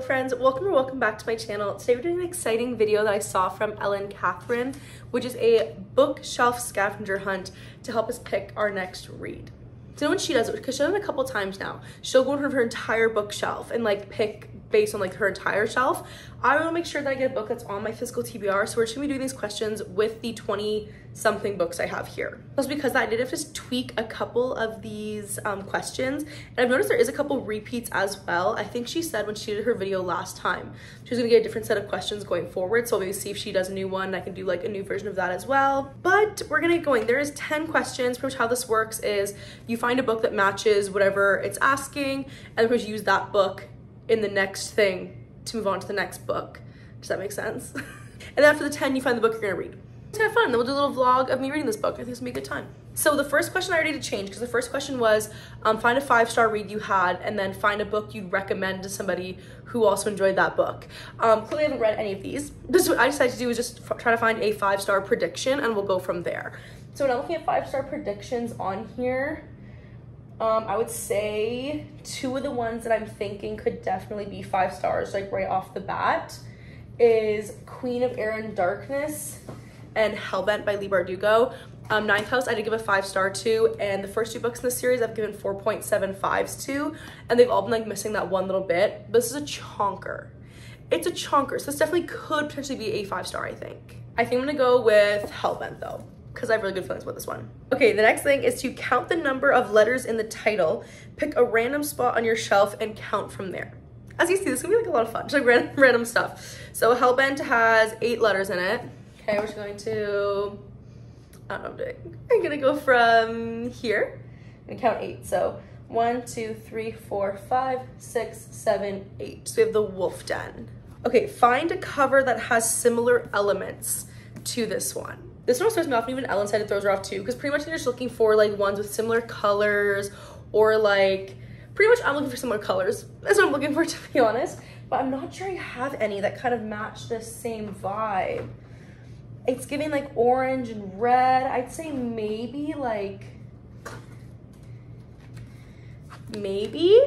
friends, welcome or welcome back to my channel. Today we're doing an exciting video that I saw from Ellen Catherine, which is a bookshelf scavenger hunt to help us pick our next read. So when she does it, because she's done it a couple times now, she'll go into her entire bookshelf and like pick based on like her entire shelf. I want to make sure that I get a book that's on my physical TBR, so we're just gonna be doing these questions with the 20 something books I have here. That's because I did have to tweak a couple of these questions, and I've noticed there is a couple repeats as well. I think she said when she did her video last time she was gonna get a different set of questions going forward, so maybe see if she does a new one. I can do like a new version of that as well. But we're gonna get going. There is 10 questions. Pretty much how this works is you find a book that matches whatever it's asking, and then you use that book in the next thing to move on to the next book. Does that make sense? And then after the 10, you find the book you're gonna read. It's kind of fun. Then we'll do a little vlog of me reading this book. I think it's gonna be a good time. So the first question I already did change, because the first question was find a 5-star read you had and then find a book you'd recommend to somebody who also enjoyed that book. Clearly I haven't read any of these. This is what I decided to do is just try to find a 5-star prediction and we'll go from there. So when I'm looking at 5-star predictions on here, I would say 2 of the ones that I'm thinking could definitely be 5 stars, like right off the bat, is Queen of Air and Darkness and Hellbent by Leigh Bardugo. Ninth House I did give a 5-star to, and the first 2 books in the series I've given 4.75s to, and they've all been like missing that one little bit. But this is a chonker. It's a chonker, so this definitely could potentially be a 5-star, I think. I think I'm gonna go with Hellbent though, because I have really good feelings about this one. Okay, the next thing is to count the number of letters in the title, pick a random spot on your shelf and count from there. As you see, this is gonna be like a lot of fun, just like random stuff. So Hellbent has 8 letters in it. Okay, we're just going to, I don't know what I'm doing. I'm gonna go from here and count 8. So 1, 2, 3, 4, 5, 6, 7, 8. So we have the Wolf Den. Okay, find a cover that has similar elements to this one. This one throws me off, and even Ellen said it throws her off too, because pretty much they're just looking for like ones with similar colors, or like, pretty much I'm looking for similar colors. That's what I'm looking for, to be honest. But I'm not sure I have any that kind of match this same vibe. It's giving like orange and red. I'd say maybe like, maybe.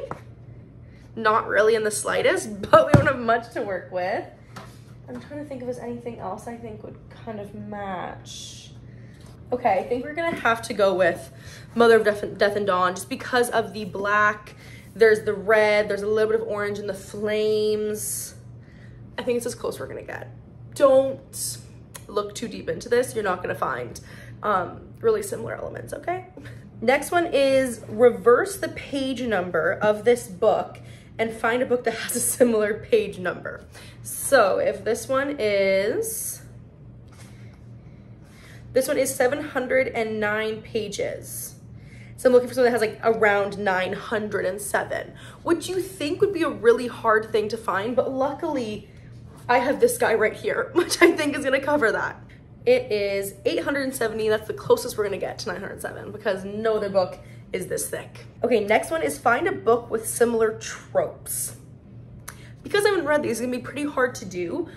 Not really in the slightest, but we don't have much to work with. I'm trying to think if there's anything else I think would kind of match. Okay, I think we're gonna have to go with Mother of Death and Dawn, just because of the black. There's the red, there's a little bit of orange in the flames. I think it's as close as we're gonna get. Don't look too deep into this. You're not gonna find really similar elements, okay? Next one is reverse the page number of this book and find a book that has a similar page number. So if this one is 709 pages. So I'm looking for something that has like around 907, which you think would be a really hard thing to find, but luckily I have this guy right here, which I think is gonna cover that. It is 870, that's the closest we're gonna get to 907, because no other book is this thick. Okay, next one is find a book with similar tropes. Because I haven't read these, it's gonna be pretty hard to do.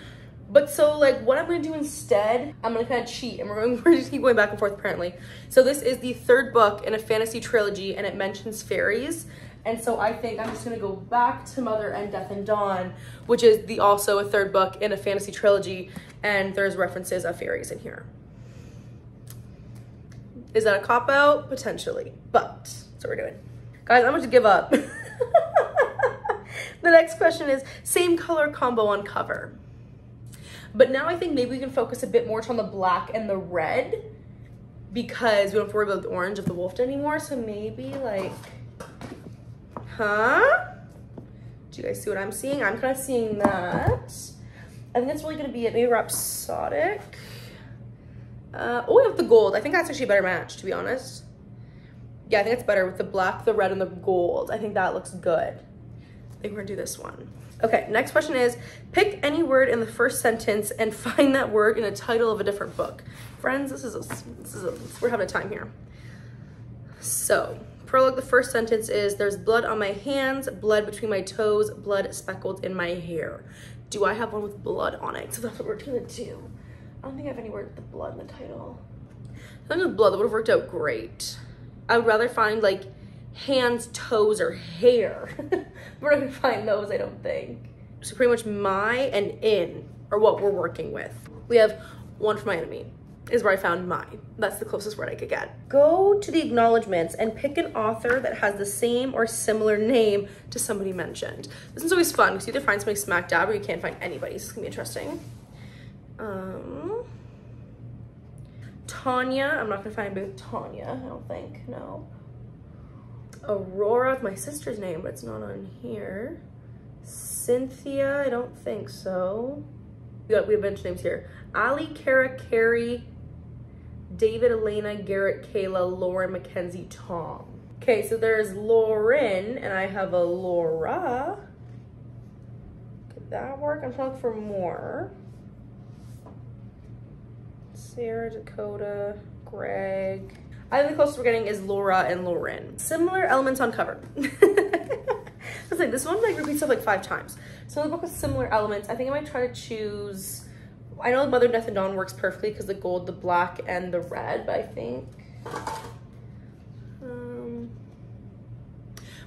But so like what I'm gonna do instead, I'm gonna kind of cheat, and we're just keep going back and forth apparently. So this is the 3rd book in a fantasy trilogy, and it mentions fairies. And so I think I'm just gonna go back to Mother and Death and Dawn, which is also a 3rd book in a fantasy trilogy, and there's references of fairies in here. Is that a cop-out? Potentially, but that's what we're doing. Guys, I'm going to give up. The next question is same color combo on cover. But now I think maybe we can focus a bit more on the black and the red, because we don't have to worry about the orange of the wolf anymore. So maybe like, huh? Do you guys see what I'm seeing? I'm kind of seeing that. I think that's really going to be it. Maybe Rhapsodic. Oh, we have the gold. I think that's actually a better match, to be honest. Yeah, I think it's better with the black, the red, and the gold. I think that looks good. I think we're gonna do this one. Okay, next question is, pick any word in the first sentence and find that word in a title of a different book. Friends, we're having a time here. So, prologue, the first sentence is, there's blood on my hands, blood between my toes, blood speckled in my hair. Do I have one with blood on it? So that's what we're gonna do. I don't think I have any word with the blood in the title. Something with blood, that would have worked out great. I would rather find like hands, toes, or hair. We're not gonna find those, I don't think. So pretty much my and in are what we're working with. We have one for my enemy is where I found my. That's the closest word I could get. Go to the acknowledgements and pick an author that has the same or similar name to somebody mentioned. This is always fun because you either find somebody smack dab or you can't find anybody. So it's gonna be interesting. Tanya, I'm not gonna find both Tanya, I don't think, no. Aurora, my sister's name, but it's not on here. Cynthia, I don't think so. We have a bunch of names here. Ali, Kara, Carrie, David, Elena, Garrett, Kayla, Lauren, Mackenzie, Tom. Okay, so there's Lauren, and I have a Laura. Could that work? I'm trying to look for more. Sarah, Dakota, Greg. I think the closest we're getting is Laura and Lauren. Similar elements on cover. I was like, this one like repeats stuff like 5 times. So the book with similar elements. I think I might try to choose, I know Mother, Death, and Dawn works perfectly because the gold, the black, and the red, but I think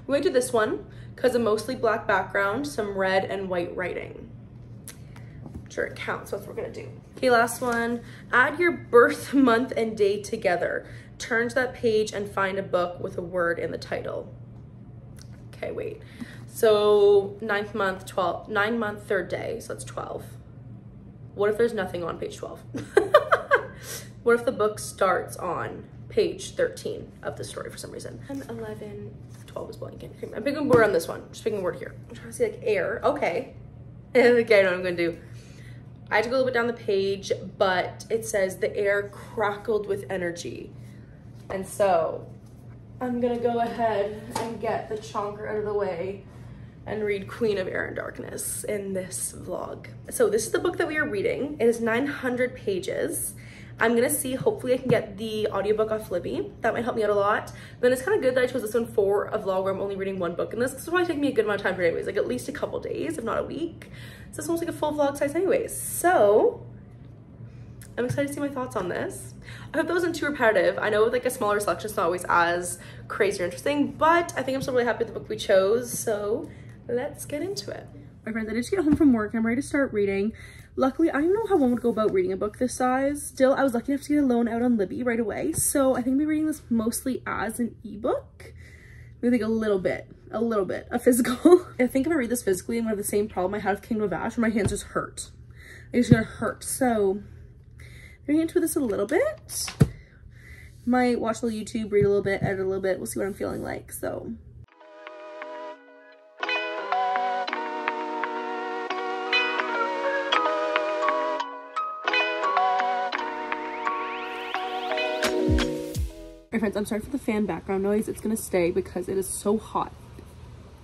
we might do this one because of mostly black background, some red and white writing. Sure, it counts, so that's what we're gonna do. Okay, last one. Add your birth month and day together. Turn to that page and find a book with a word in the title. Okay, wait. So 9th month, 12, 9 month, 3rd day, so that's 12. What if there's nothing on page 12? What if the book starts on page 13 of the story for some reason? 10, 11, 12 is blank. I'm picking a word on this one. Just picking a word here. I'm trying to see like air. Okay. Okay, I know what I'm gonna do. I had to go a little bit down the page, but it says the air crackled with energy. And so I'm gonna go ahead and get the chonker out of the way and read Queen of Air and Darkness in this vlog. So this is the book that we are reading. It is 900 pages. I'm gonna see, hopefully I can get the audiobook off Libby. That might help me out a lot. Then it's kind of good that I chose this one for a vlog where I'm only reading one book in this. This will probably take me a good amount of time for anyways, like at least a couple days, if not a week. So this one's like a full vlog size anyways. So I'm excited to see my thoughts on this. I hope that wasn't too repetitive. I know with like a smaller selection, it's not always as crazy or interesting, but I think I'm still really happy with the book we chose. So let's get into it. My friends, I just get home from work and I'm ready to start reading. Luckily, I don't know how one would go about reading a book this size. Still, I was lucky enough to get a loan out on Libby right away. So I think I'll be reading this mostly as an ebook. Maybe like a little bit, a physical. I think if I read this physically, I'm gonna have the same problem I had with Kingdom of Ash where my hands just hurt. It's gonna hurt. So I'm getting into this a little bit. Might watch a little YouTube, read a little bit, edit a little bit. We'll see what I'm feeling like, so. My friends, I'm sorry for the fan background noise. It's gonna stay because it is so hot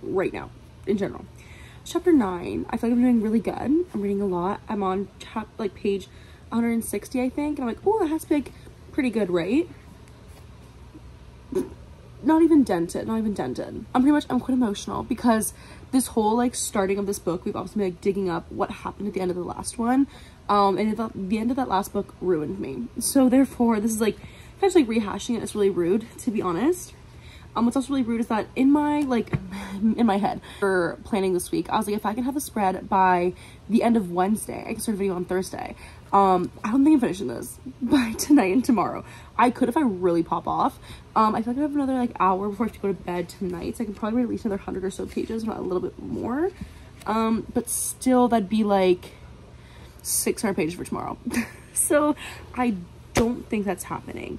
right now, in general. Chapter 9, I feel like I'm doing really good. I'm reading a lot. I'm on page 160, I think. And I'm like, oh, that has to be like pretty good, right? Not even dented. I'm quite emotional because this whole like starting of this book, we've obviously been like digging up what happened at the end of the last one. And the end of that last book ruined me. So therefore, this is like, if I was like rehashing it, it's really rude, to be honest. What's also really rude is that in my head for planning this week, I was like, if I can have a spread by the end of Wednesday, I can start a video on Thursday. I don't think I'm finishing this by tonight and tomorrow. I could if I really pop off. I feel like I have another like hour before I have to go to bed tonight, so I can probably read at least another 100 or so pages, if not a little bit more. But still, that'd be like 600 pages for tomorrow. So I don't think that's happening.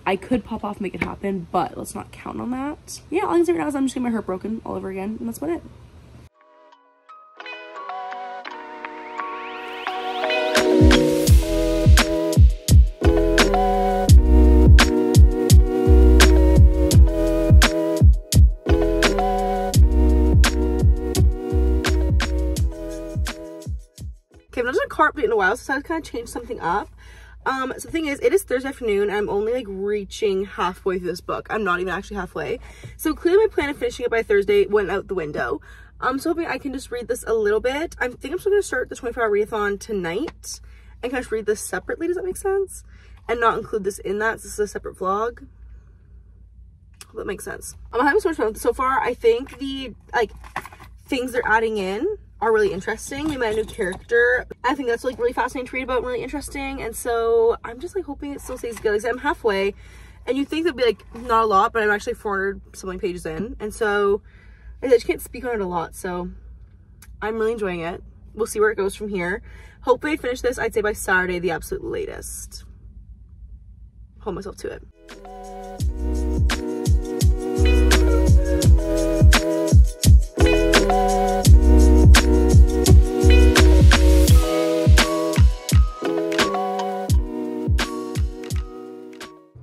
I could pop off and make it happen, but let's not count on that. Yeah, all I can say right now is I'm just getting my heart broken all over again, and that's about it. Okay, I've not done a car update in a while, so I decided to kind of change something up. So the thing is, it is Thursday afternoon and I'm only like reaching halfway through this book. I'm not even actually halfway. So clearly my plan of finishing it by Thursday went out the window. So hoping I can just read this a little bit. I think I'm still going to start the 24-hour readathon tonight and kind of read this separately. Does that make sense? And not include this in that. This is a separate vlog. Hope that makes sense. I'm having so much fun with this so far. I think the like things they're adding in are really interesting. We met a new character. I think that's like really fascinating to read about and really interesting. And so I'm just like hoping it still stays good. Like, I'm halfway and you think that'd be like not a lot, but I'm actually 400 something pages in. And so I just can't speak on it a lot. So I'm really enjoying it. We'll see where it goes from here. Hopefully I finish this, I'd say by Saturday, the absolute latest. Hold myself to it.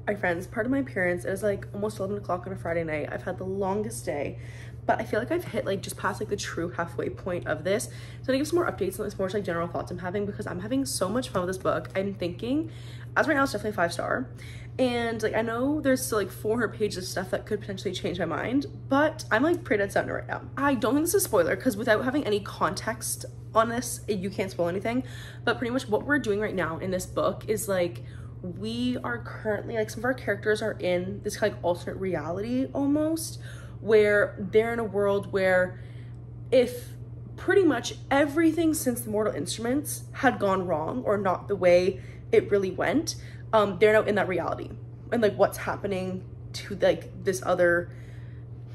Hi friends, part of my appearance, it is like almost 11 o'clock on a Friday night. I've had the longest day, but I feel like I've hit like just past like the true halfway point of this. So I'm gonna give some more updates on this, more like general thoughts I'm having, because I'm having so much fun with this book. I'm thinking, as right now, it's definitely 5-star. And like, I know there's still like 400 pages of stuff that could potentially change my mind, but I'm like pretty dead set on it right now. I don't think this is a spoiler, because without having any context on this, you can't spoil anything. But pretty much what we're doing right now in this book is like, we are currently, like, some of our characters are in this kind of like alternate reality almost, where they're in a world where if pretty much everything since the Mortal Instruments had gone wrong or not the way it really went, they're now in that reality. And like what's happening to like this other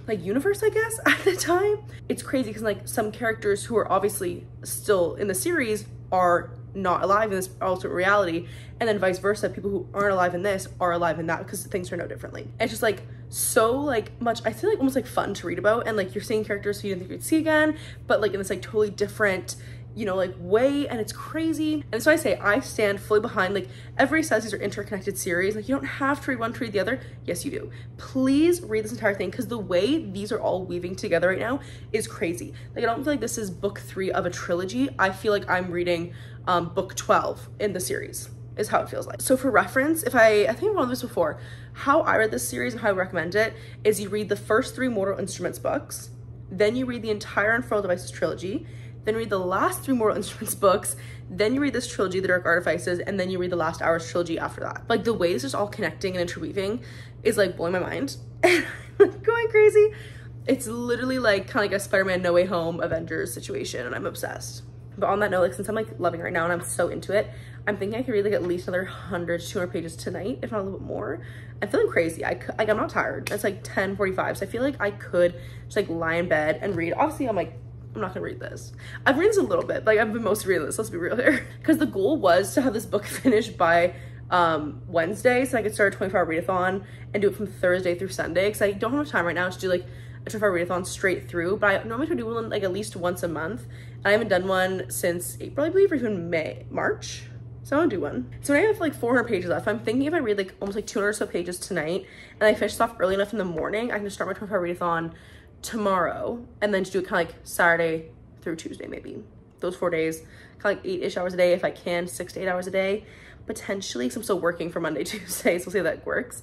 like universe, I guess, at the time. It's crazy because like some characters who are obviously still in the series are not alive in this alternate reality, and then vice versa, people who aren't alive in this are alive in that, because things turn out differently. And it's just like so like much, I feel like almost like fun to read about, and like you're seeing characters who you didn't think you'd see again, but like in this like totally different, you know, like way, and it's crazy. And so I say I stand fully behind, like everybody says these are interconnected series, like you don't have to read one to read the other. Yes you do. Please read this entire thing, because the way these are all weaving together right now is crazy. Like I don't feel like this is book 3 of a trilogy. I feel like I'm reading book 12 in the series, is how it feels like. So for reference, if I think I've gone this before, how I read this series and how I recommend it is you read the first 3 Mortal Instruments books, then you read the entire Unfurled Devices trilogy, then read the last 3 Mortal Instruments books, then you read this trilogy, The Dark Artifices, and then you read the Last Hours trilogy after that. Like the way this is all connecting and interweaving is like blowing my mind. Going crazy. It's literally like kind of like a Spider-Man No Way Home Avengers situation, and I'm obsessed. But on that note, like since I'm like loving it right now and I'm so into it, I'm thinking I could read like at least another 100 to 200 pages tonight, if not a little bit more. I'm feeling crazy. Like I'm not tired. It's like 10:45, so I feel like I could just like lie in bed and read. Obviously I'm like, I'm not gonna read this. I've read this a little bit, like I've been mostly reading this, let's be real here. Because the goal was to have this book finished by Wednesday, so I could start a 24-hour readathon and do it from Thursday through Sunday, because I don't have enough time right now to do like a 24-hour readathon straight through. But I normally try to do one like at least once a month, and I haven't done one since April, I believe, or even March. So I want to do one. So when I have like 400 pages left, I'm thinking if I read like almost like 200 or so pages tonight, and I finish this off early enough in the morning, I can just start my 24-hour readathon tomorrow, and then just do it kind of like Saturday through Tuesday, maybe those 4 days, kind of like 8-ish hours a day if I can, 6 to 8 hours a day potentially, because I'm still working for Monday, Tuesday, so we'll see if that works.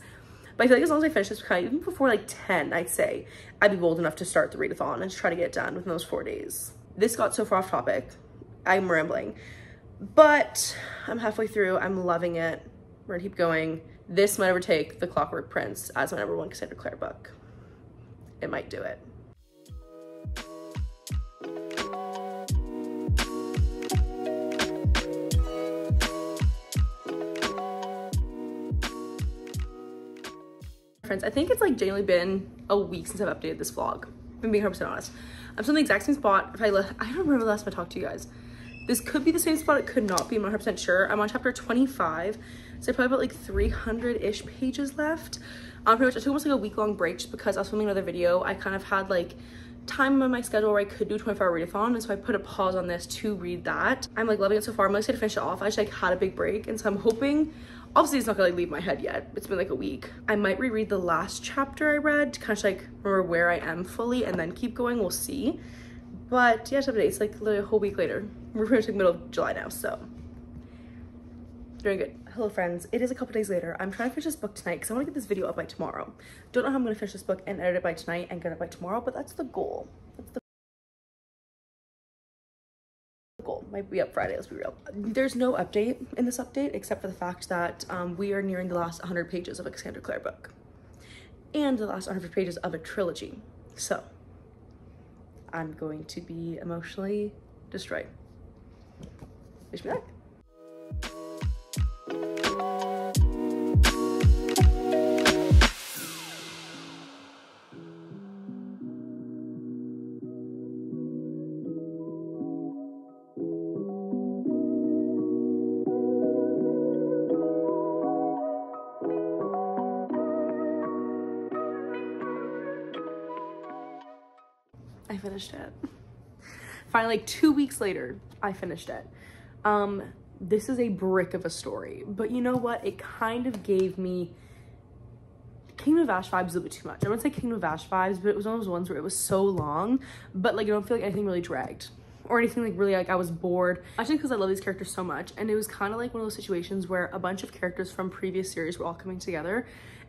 But I feel like as long as I finish this kind of even before like 10, I'd say I'd be bold enough to start the readathon and just try to get it done within those 4 days. This got so far off topic, I'm rambling, but I'm halfway through. I'm loving it. We're gonna keep going. This might overtake The Clockwork Prince as my #1 Cassandra Clare book. It might do it. Friends, I think it's like genuinely been a week since I've updated this vlog. If I'm being 100% honest. I'm still in the exact same spot. I don't remember the last time I talked to you guys. This could be the same spot, it could not be, I'm not 100% sure. I'm on chapter 25, so I probably about like 300-ish pages left. Pretty much I took almost like a week-long break just because I was filming another video. I kind of had like time on my schedule where I could do a 24-hour readathon, and so I put a pause on this to read that. I'm like loving it so far. I'm really excited to finish it off. I just like had a big break, and so I'm hoping, obviously it's not gonna like leave my head yet. It's been like a week. I might reread the last chapter I read to kind of like remember where I am fully and then keep going, we'll see. But yeah, it's like literally a whole week later. We're pretty much like middle of July now, so doing good. Hello friends, it is a couple days later. I'm trying to finish this book tonight because I want to get this video up by tomorrow. Don't know how I'm going to finish this book and edit it by tonight and get it by tomorrow, but that's the goal. That's the goal. Might be up Friday, let's be real. There's no update in this update except for the fact that we are nearing the last 100 pages of a Cassandra Clare book and the last 100 pages of a trilogy. So I'm going to be emotionally destroyed. Wish me luck. I finished it. Finally, like 2 weeks later, I finished it. This is a brick of a story, but you know what? It kind of gave me Kingdom of Ash vibes a little bit too much. I wouldn't say Kingdom of Ash vibes, but it was one of those ones where it was so long, but like I don't feel like anything really dragged or anything like really like I was bored. Actually, because I love these characters so much, and it was kind of like one of those situations where a bunch of characters from previous series were all coming together,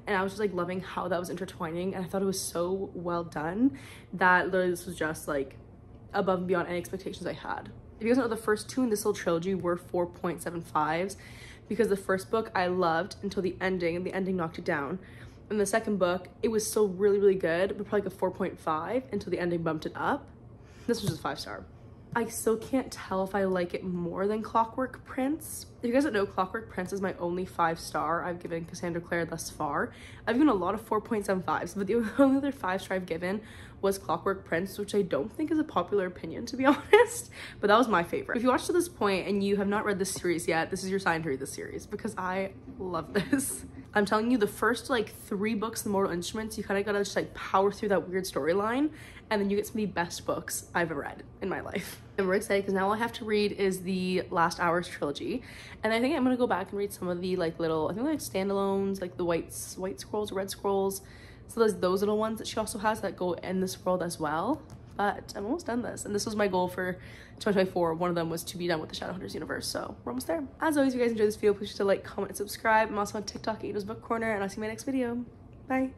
and I was just like loving how that was intertwining, and I thought it was so well done that literally this was just like above and beyond any expectations I had. If you guys know, the first two in this whole trilogy were 4.75s because the first book I loved until the ending, and the ending knocked it down. In the second book, it was still really, really good, but probably like a 4.5 until the ending bumped it up. This was just 5-star. I still can't tell if I like it more than Clockwork Prince. If you guys don't know, Clockwork Prince is my only 5-star I've given Cassandra Clare thus far. I've given a lot of 4.75s, but the only other 5-star I've given was Clockwork Prince, which I don't think is a popular opinion, to be honest, but that was my favorite. If you watched to this point and you have not read this series yet, this is your sign to read this series because I love this. I'm telling you, the first like 3 books, The Mortal Instruments, you kind of gotta just like power through that weird storyline, and then you get some of the best books I've ever read in my life. I'm really excited because now all I have to read is the Last Hours trilogy, and I think I'm gonna go back and read some of the like little, I think like standalones, like the white scrolls, red scrolls. So there's those little ones that she also has that go in this world as well. But I'm almost done this, and this was my goal for 2024. One of them was to be done with the Shadowhunters universe, so we're almost there. As always, if you guys enjoyed this video, please to like, comment, and subscribe. I'm also on TikTok at Ada's Book Corner, and I'll see you in my next video. Bye.